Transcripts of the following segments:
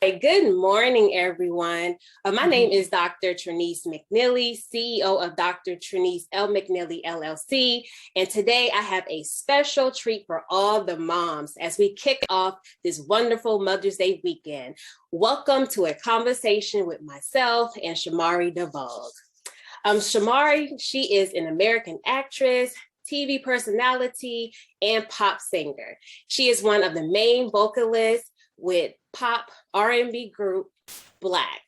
Hey, good morning, everyone. My name is Dr. Trenese McNealy, CEO of Dr. Trenese L McNealy LLC. And today I have a special treat for all the moms as we kick off this wonderful Mother's Day weekend. Welcome to a conversation with myself and Shamari DeVoe. Shamari, she is an American actress, TV personality, and pop singer. She is one of the main vocalists with pop R&B group Black.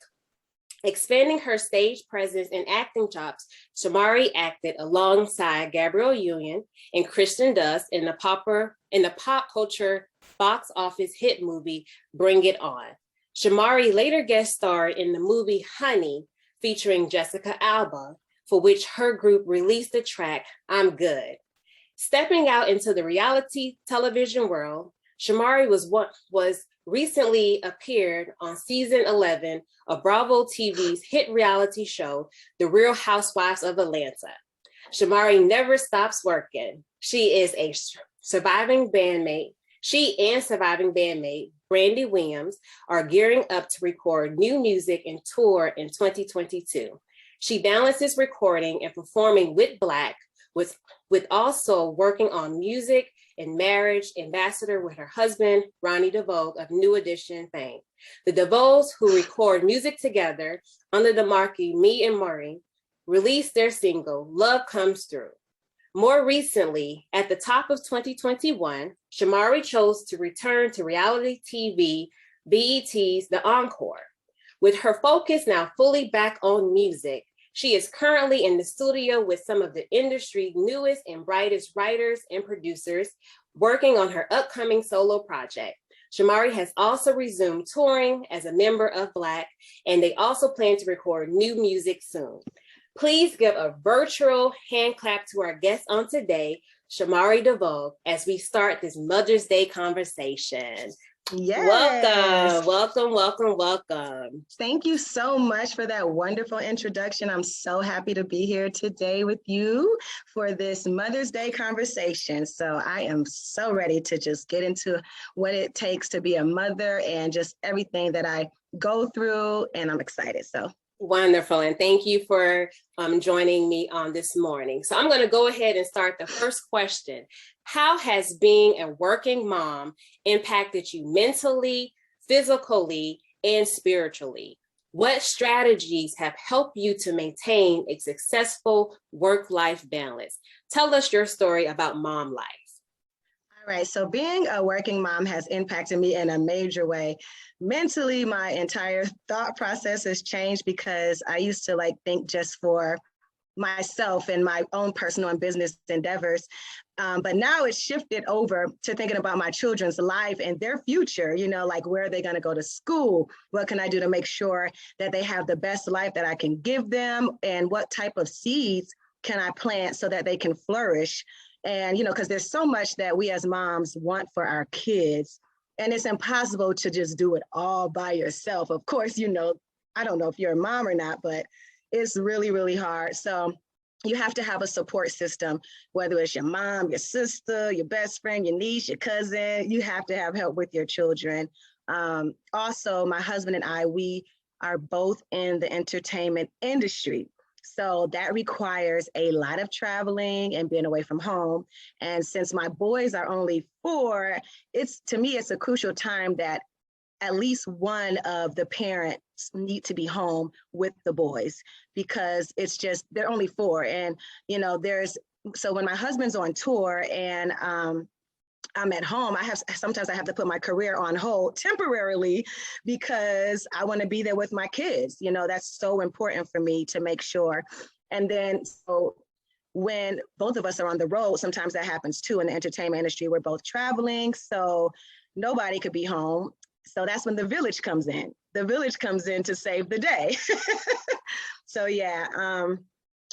Expanding her stage presence and acting chops, Shamari acted alongside Gabrielle Union and Kristen Dunst in the pop culture box office hit movie Bring It On. Shamari later guest starred in the movie Honey, featuring Jessica Alba, for which her group released the track I'm Good. Stepping out into the reality television world, Shamari was recently appeared on season 11 of Bravo TV's hit reality show, The Real Housewives of Atlanta. Shamari never stops working. She is a surviving bandmate. She and surviving bandmate, Brandy Williams, are gearing up to record new music and tour in 2022. She balances recording and performing with Black, with also working on music and marriage ambassador with her husband, Ronnie DeVoe of New Edition fame. The DeVoes, who record music together under the marquee Me and Murray, released their single, Love Comes Through. More recently, at the top of 2021, Shamari chose to return to reality TV, BET's The Encore. With her focus now fully back on music, she is currently in the studio with some of the industry's newest and brightest writers and producers, working on her upcoming solo project. Shamari has also resumed touring as a member of Black, and they also plan to record new music soon. Please give a virtual hand clap to our guest on today, Shamari DeVoe, as we start this Mother's Day conversation. Yes. Welcome. Thank you so much for that wonderful introduction. I'm so happy to be here today with you for this Mother's Day conversation. So I am so ready to just get into what it takes to be a mother and just everything that I go through, and I'm excited. So wonderful. And thank you for joining me on this morning. So I'm going to go ahead and start the first question. How has being a working mom impacted you mentally, physically, and spiritually? What strategies have helped you to maintain a successful work-life balance? Tell us your story about mom life. All right, so being a working mom has impacted me in a major way. Mentally, my entire thought process has changed because I used to think just for myself and my own personal and business endeavors. But now it's shifted over to thinking about my children's life and their future, where are they going to go to school? What can I do to make sure that they have the best life that I can give them? And what type of seeds can I plant so that they can flourish? And, because there's so much that we as moms want for our kids, and it's impossible to just do it all by yourself. Of course, I don't know if you're a mom or not, but it's really, really hard. So you have to have a support system, whether it's your mom, your sister, your best friend, your niece, your cousin. You have to have help with your children. Also, my husband and I, we are both in the entertainment industry. So that requires a lot of traveling and being away from home. And since my boys are only 4, to me, it's a crucial time that at least one of the parents need to be home with the boys, because they're only 4. And, so when my husband's on tour and I'm at home, sometimes I have to put my career on hold temporarily because I want to be there with my kids. That's so important for me to make sure. And then, so when both of us are on the road, sometimes that happens too in the entertainment industry. We're both traveling, so nobody could be home. So that's when the village comes in. The village comes in to save the day. So yeah.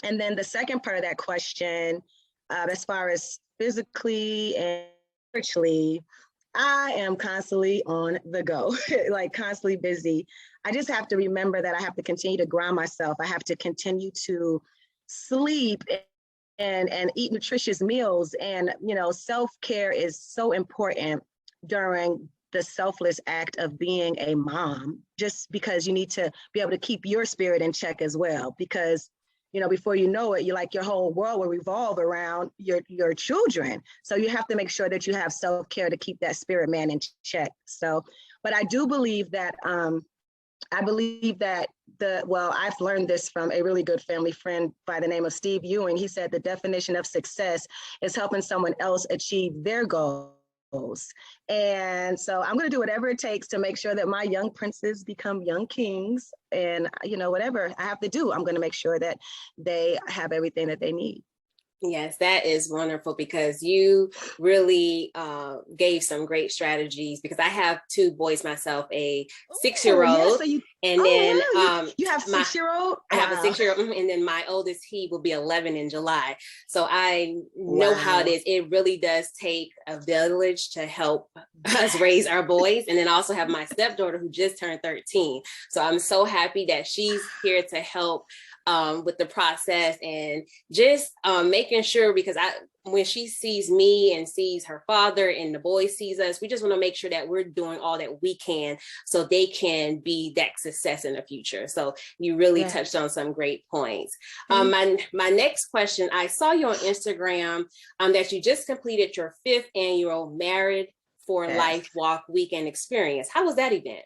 And then the second part of that question, as far as physically and spiritually, I am constantly on the go, constantly busy. I just have to remember that I have to continue to ground myself. I have to continue to sleep and eat nutritious meals. And, self-care is so important during the selfless act of being a mom, just because you need to be able to keep your spirit in check as well. Because, you know, before you know it, you're like, your whole world will revolve around your children. So you have to make sure that you have self-care to keep that spirit man in check. So, but I do believe that, I've learned this from a really good family friend by the name of Steve Ewing. He said the definition of success is helping someone else achieve their goals. And so I'm going to do whatever it takes to make sure that my young princes become young kings. And, you know, whatever I have to do, I'm going to make sure that they have everything that they need. Yes, that is wonderful, because you really gave some great strategies, because I have two boys myself, a 6-year-old, you have 6-year-old? I have a 6-year-old, and then my oldest, he will be 11 in July. So I know how it is. It really does take a village to help us raise our boys. And then I also have my stepdaughter who just turned 13. So I'm so happy that she's here to help with the process, and just making sure, because when she sees me and sees her father and the boy sees us, we just want to make sure that we're doing all that we can so they can be that success in the future. So you really touched on some great points. My next question, I saw you on Instagram that you just completed your 5th annual Married for Life Walk Weekend experience. How was that event?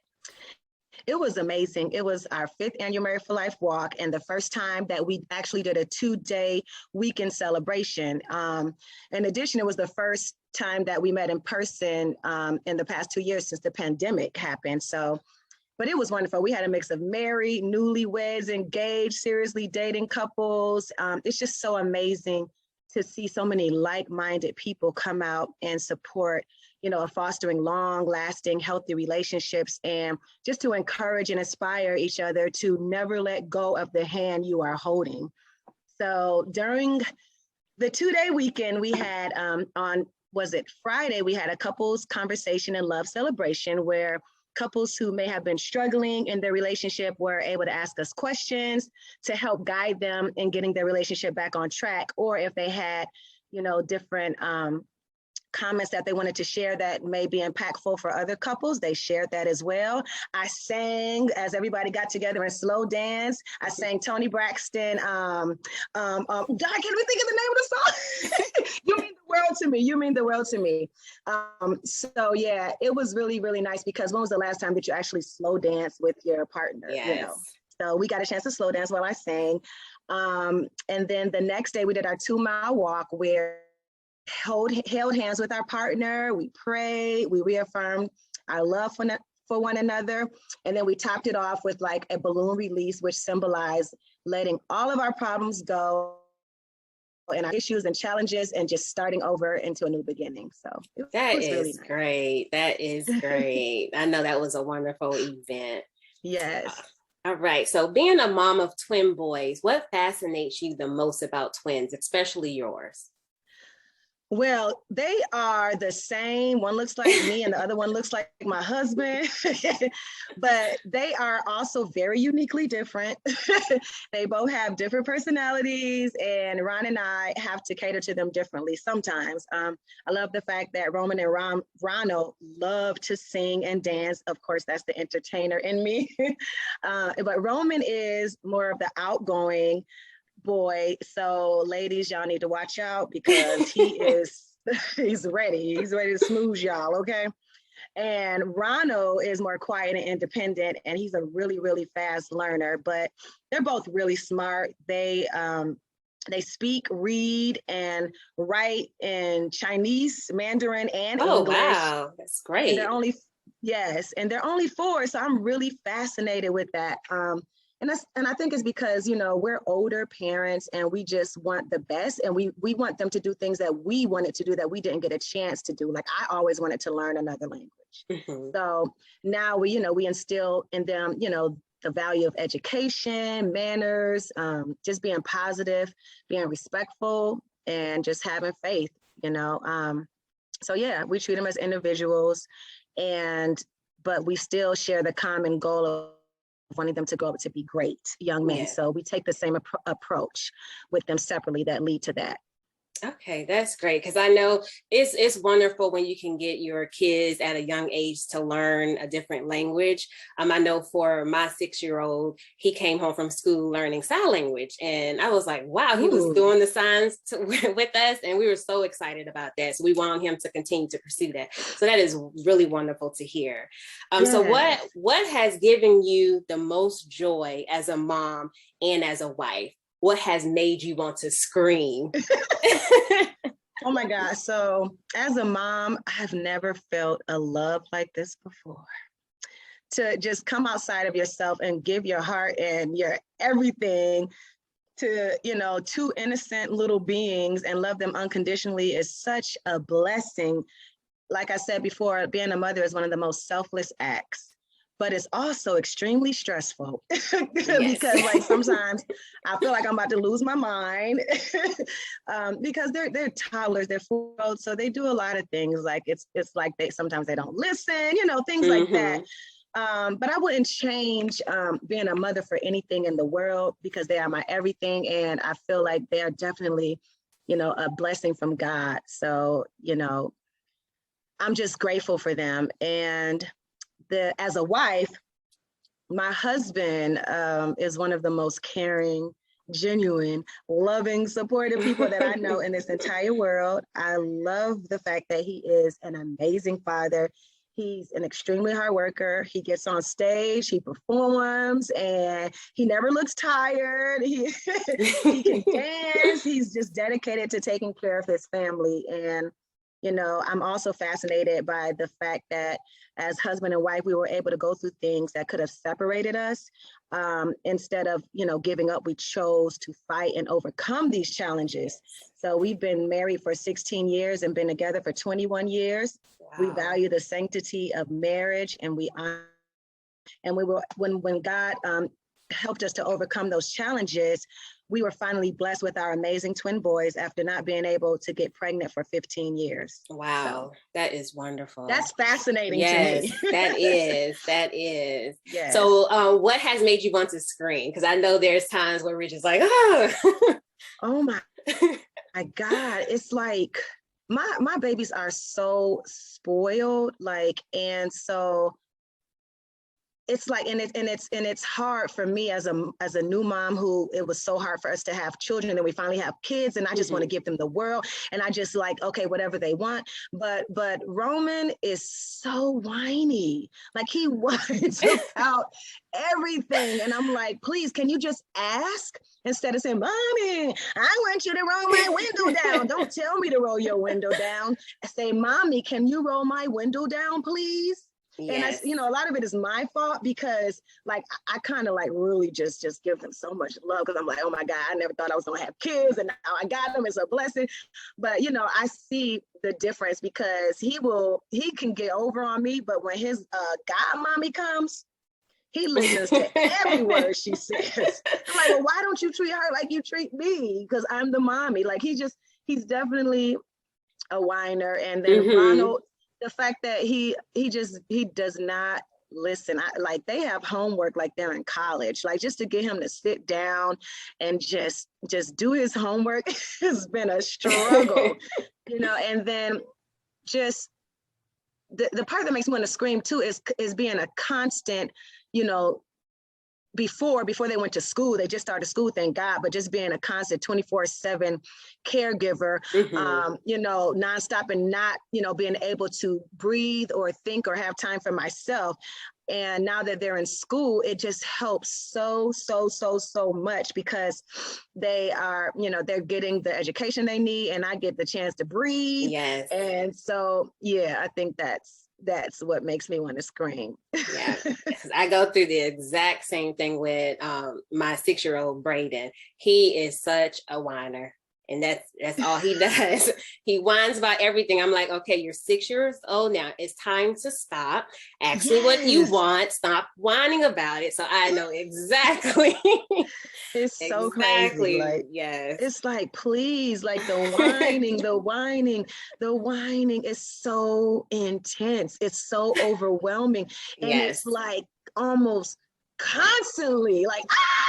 It was amazing. It was our 5th annual Married for Life walk, and the first time that we actually did a 2-day weekend celebration. In addition, it was the first time that we met in person in the past 2 years since the pandemic happened. So, but it was wonderful. We had a mix of married, newlyweds, engaged, seriously dating couples. It's just so amazing to see so many like-minded people come out and support, you know, fostering long-lasting, healthy relationships, and just to encourage and inspire each other to never let go of the hand you are holding. So during the 2-day weekend, we had Friday, we had a couples conversation and love celebration where couples who may have been struggling in their relationship were able to ask us questions to help guide them in getting their relationship back on track, or if they had, you know, different comments that they wanted to share that may be impactful for other couples, they shared that as well. I sang as everybody got together and slow dance. I sang Toni Braxton. God, can we think of the name of the song? You mean the world to me. You mean the world to me. So yeah, it was really, really nice, because when was the last time that you actually slow dance with your partner? Yes. You know? So we got a chance to slow dance while I sang. And then the next day we did our 2-mile walk where held hands with our partner, we prayed, we reaffirmed our love for one another, and then we topped it off with like a balloon release, which symbolized letting all of our problems go and our issues and challenges, and just starting over into a new beginning. So that is really nice. Great. That is great. I know that was a wonderful event. Yes. All right. So being a mom of twin boys, what fascinates you the most about twins, especially yours? Well, they are the same. One looks like me and the other one looks like my husband, but they are also very uniquely different. They both have different personalities, and Ron and I have to cater to them differently sometimes. I love the fact that Roman and Ronald love to sing and dance. Of course, that's the entertainer in me. But Roman is more of the outgoing boy. So ladies, y'all need to watch out, because he's ready. He's ready to smooth y'all, okay? And Ronald is more quiet and independent, and he's a really, really fast learner, but they're both really smart. They speak, read, and write in Chinese, Mandarin, and English. Wow, that's great. And they're only 4, so I'm really fascinated with that. And I think it's because, you know, we're older parents and we just want the best, and we want them to do things that we wanted to do that we didn't get a chance to do. Like I always wanted to learn another language. Mm-hmm. So now we instill in them, you know, the value of education, manners, just being positive, being respectful, and just having faith, you know. So yeah, we treat them as individuals, but we still share the common goal of wanting them to grow up to be great young men. Yeah. So we take the same approach with them separately that lead to that. Okay, that's great, because I know it's wonderful when you can get your kids at a young age to learn a different language. I know for my 6-year-old, he came home from school learning sign language, and I was like, wow, he was Ooh, doing the signs with us, and we were so excited about that. So we want him to continue to pursue that. So that is really wonderful to hear. So yes. what has given you the most joy as a mom and as a wife? What has made you want to scream? Oh my God. So as a mom, I've never felt a love like this before. To just come outside of yourself and give your heart and your everything to, two innocent little beings and love them unconditionally is such a blessing. Like I said before, being a mother is one of the most selfless acts, but it's also extremely stressful because like sometimes I feel like I'm about to lose my mind because they're toddlers, they're 4-year-olds, so they do a lot of things. Like it's like sometimes they don't listen, things like that. But I wouldn't change being a mother for anything in the world because they are my everything, and I feel like they are definitely, a blessing from God. So I'm just grateful for them. And as a wife, my husband is one of the most caring, genuine, loving, supportive people that I know in this entire world. I love the fact that he is an amazing father. He's an extremely hard worker. He gets on stage, he performs, and he never looks tired. He can dance. He's just dedicated to taking care of his family. And I'm also fascinated by the fact that as husband and wife, we were able to go through things that could have separated us. Instead of, giving up, we chose to fight and overcome these challenges. So we've been married for 16 years and been together for 21 years. Wow. We value the sanctity of marriage, and we were when God helped us to overcome those challenges, we were finally blessed with our amazing twin boys after not being able to get pregnant for 15 years. Wow, so, that is wonderful. That's fascinating to me. That is. Yes. So what has made you want to scream? Because I know there's times where we're just like, oh. Oh my God. It's like my babies are so spoiled, and so it's like, and it's hard for me as a new mom who it was so hard for us to have children, and we finally have kids, and I just want to give them the world, and I just like, okay, whatever they want. But Roman is so whiny, like he whines about everything, and I'm like, please, can you just ask instead of saying, Mommy, I want you to roll my window down. Don't tell me to roll your window down. I say, Mommy, can you roll my window down, please? Yes. And a lot of it is my fault because like I kind of like really just give them so much love because I'm like, oh my God, I never thought I was gonna have kids, and now I got them. It's a blessing. But I see the difference because he can get over on me, but when his godmommy comes, he listens to every word she says. I'm like, well, why don't you treat her like you treat me? Because I'm the mommy. Like he's definitely a whiner. And then Ronald, the fact that he does not listen. Like they have homework like they're in college. Like just to get him to sit down and just do his homework has been a struggle, and then just the part that makes me want to scream too is being a constant, before they went to school, they just started school, thank God, but just being a constant 24/7 caregiver, nonstop, and not, being able to breathe or think or have time for myself. And now that they're in school, it just helps so much because they are, they're getting the education they need, and I get the chance to breathe. Yes. And so, yeah, I think that's what makes me want to scream. Yeah, I go through the exact same thing with my 6-year-old Brayden. He is such a whiner, and that's all he does. He whines about everything. I'm like, okay, you're 6 years old now. It's time to stop. Ask me what you want. Stop whining about it. So I know exactly. It's so crazy. Like, yes. It's like, please, like the whining is so intense. It's so overwhelming. And it's like almost constantly like,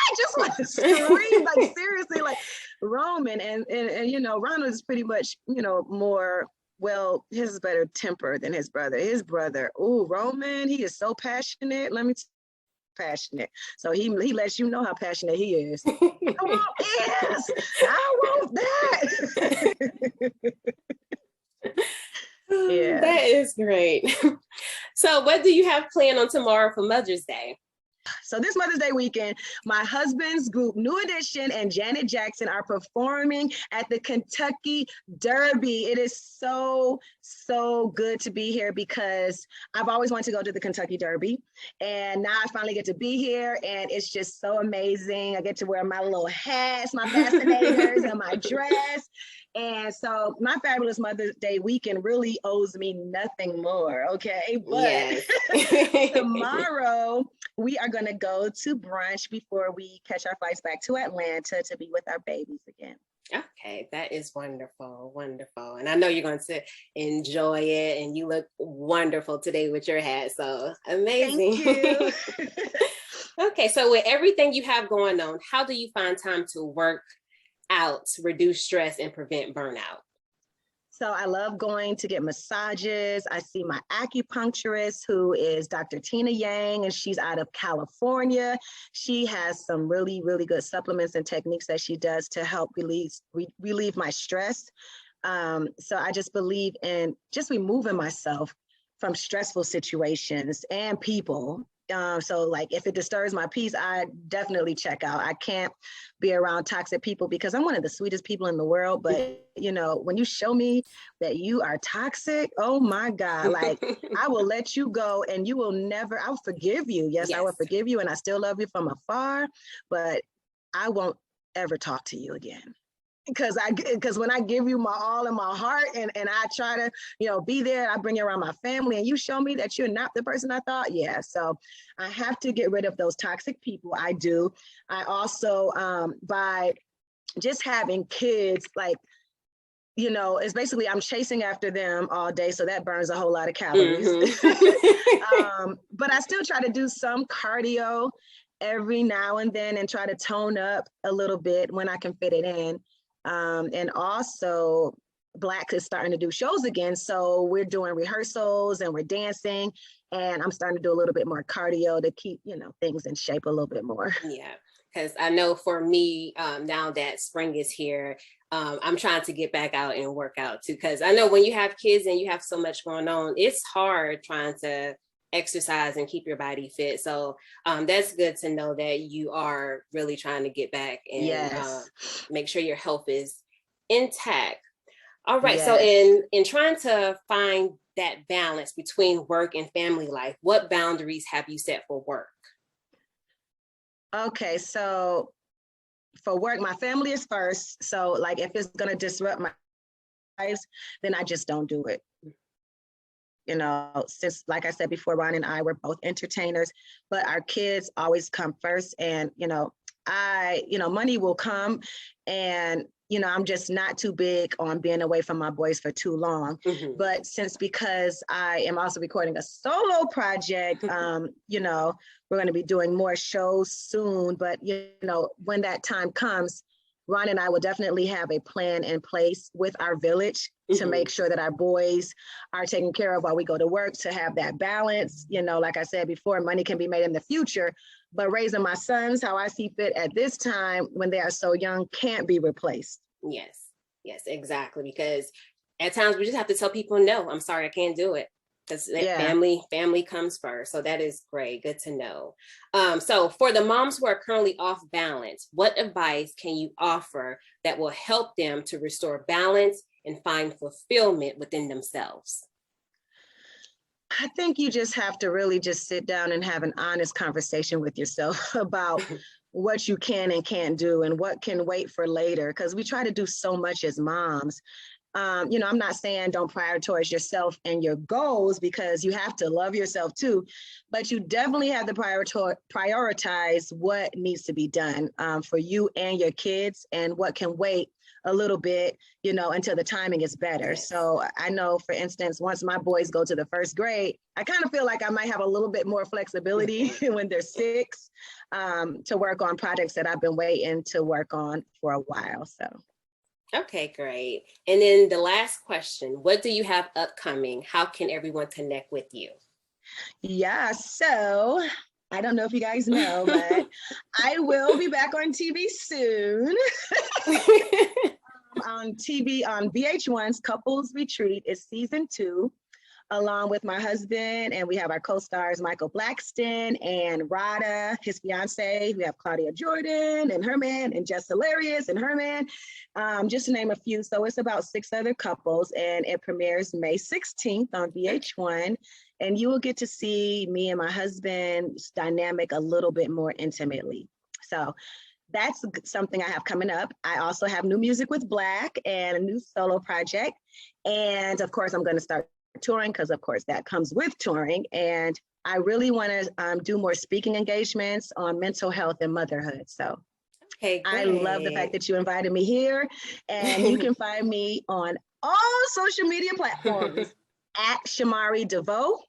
I just want to scream, like seriously, like Roman and you know, Ronald is pretty much, you know, more, well, his is better temper than his brother. His brother, oh, Roman, he is so passionate. Let me passionate. So he lets you know how passionate he is. I want this. I want that. Yeah. That is great. So what do you have planned on tomorrow for Mother's Day? So this Mother's Day weekend, my husband's group, New Edition and Janet Jackson, are performing at the Kentucky Derby. It is so good to be here because I've always wanted to go to the Kentucky Derby. And now I finally get to be here and it's just so amazing. I get to wear my little hats, my fascinators and my dress. And so my fabulous Mother's Day weekend really owes me nothing more, okay? But yes. Tomorrow, we are going to go to brunch before we catch our flights back to Atlanta to be with our babies again. Okay, that is wonderful, wonderful. And I know you're going to enjoy it and you look wonderful today with your hat, so amazing. Thank you. Okay, so with everything you have going on, how do you find time to work out, reduce stress, and prevent burnout? So I love going to get massages. I see my acupuncturist, who is Dr. Tina Yang, and she's out of California. She has some really, really good supplements and techniques that she does to help relieve my stress. So I just believe in just removing myself from stressful situations and people. So like if it disturbs my peace, I definitely check out. I can't be around toxic people because I'm one of the sweetest people in the world. But, you know, when you show me that you are toxic, oh my God, like I will let you go and you will never, I'll forgive you. Yes, I will forgive you and I still love you from afar, but I won't ever talk to you again. Because when I give you my all in my heart and I try to, you know, be there, I bring you around my family and you show me that you're not the person I thought. Yeah. So I have to get rid of those toxic people. I do. I also, by just having kids, like, you know, it's basically I'm chasing after them all day. So that burns a whole lot of calories. Mm-hmm. But I still try to do some cardio every now and then and try to tone up a little bit when I can fit it in. And also Black is starting to do shows again. So we're doing rehearsals and we're dancing and I'm starting to do a little bit more cardio to keep, you know, things in shape a little bit more. Yeah, because I know for me, now that spring is here, I'm trying to get back out and work out too. Because I know when you have kids and you have so much going on, it's hard trying to exercise and keep your body fit. So that's good to know that you are really trying to get back and make sure your health is intact. All right. Yes. So in trying to find that balance between work and family life, what boundaries have you set for work? Okay. So for work, my family is first. So like if it's going to disrupt my lives, then I just don't do it. You know, since, like I said before, Ron and I were both entertainers, but our kids always come first. And, you know, money will come and, you know, I'm just not too big on being away from my boys for too long. Mm-hmm. But because I am also recording a solo project, you know, we're going to be doing more shows soon. But, you know, when that time comes, Ron and I will definitely have a plan in place with our village to make sure that our boys are taken care of while we go to work, to have that balance. You know, like I said before, money can be made in the future, but raising my sons how I see fit at this time when they are so young can't be replaced. Yes, exactly. Because at times we just have to tell people, no, I'm sorry, I can't do it. Because family comes first. So that is great. Good to know. So for the moms who are currently off balance, what advice can you offer that will help them to restore balance and find fulfillment within themselves? I think you just have to really just sit down and have an honest conversation with yourself about what you can and can't do and what can wait for later. Because we try to do so much as moms. You know, I'm not saying don't prioritize yourself and your goals, because you have to love yourself too, but you definitely have to prioritize what needs to be done for you and your kids and what can wait a little bit, until the timing is better. So I know, for instance, once my boys go to the first grade, I kind of feel like I might have a little bit more flexibility when they're 6 to work on projects that I've been waiting to work on for a while. So. Okay, great. And then the last question, what do you have upcoming? How can everyone connect with you? Yeah, so I don't know if you guys know, but I will be back on TV soon. On TV on VH1's Couples Retreat is season 2, along with my husband, and we have our co-stars Michael Blackston and Rada, his fiance. We have Claudia Jordan and her man, and Jess Hilarious and her man, just to name a few. So it's about 6 other couples, and it premieres May 16th on VH1. And you will get to see me and my husband's dynamic a little bit more intimately. So that's something I have coming up. I also have new music with Black and a new solo project. And of course, I'm going to start touring because, of course, that comes with touring. And I really want to do more speaking engagements on mental health and motherhood. So okay, I love the fact that you invited me here. And you can find me on all social media platforms at Shamari DeVoe.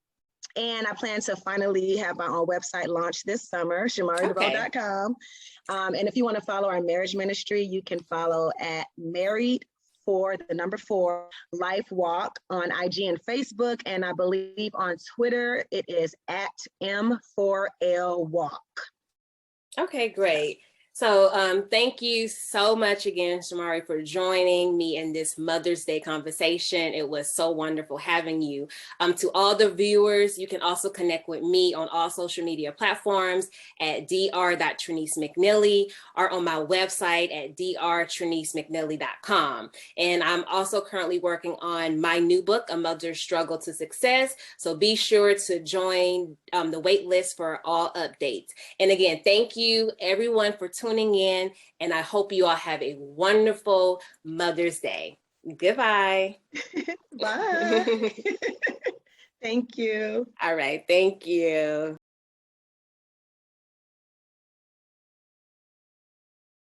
And I plan to finally have my own website launched this summer, ShamariDeVoe.com. And if you want to follow our marriage ministry, you can follow at Married for the number 4 Life Walk on IG and Facebook. And I believe on Twitter, it is at M4L Walk. Okay, great. So thank you so much again, Shamari, for joining me in this Mother's Day conversation. It was so wonderful having you. To all the viewers, you can also connect with me on all social media platforms at dr.TreneseMcNealy or on my website at drtrenesemcnealy.com. And I'm also currently working on my new book, A Mother's Struggle to Success. So be sure to join the wait list for all updates. And again, thank you everyone for tuning in, and I hope you all have a wonderful Mother's Day. Goodbye. Bye. Thank you. All right. Thank you.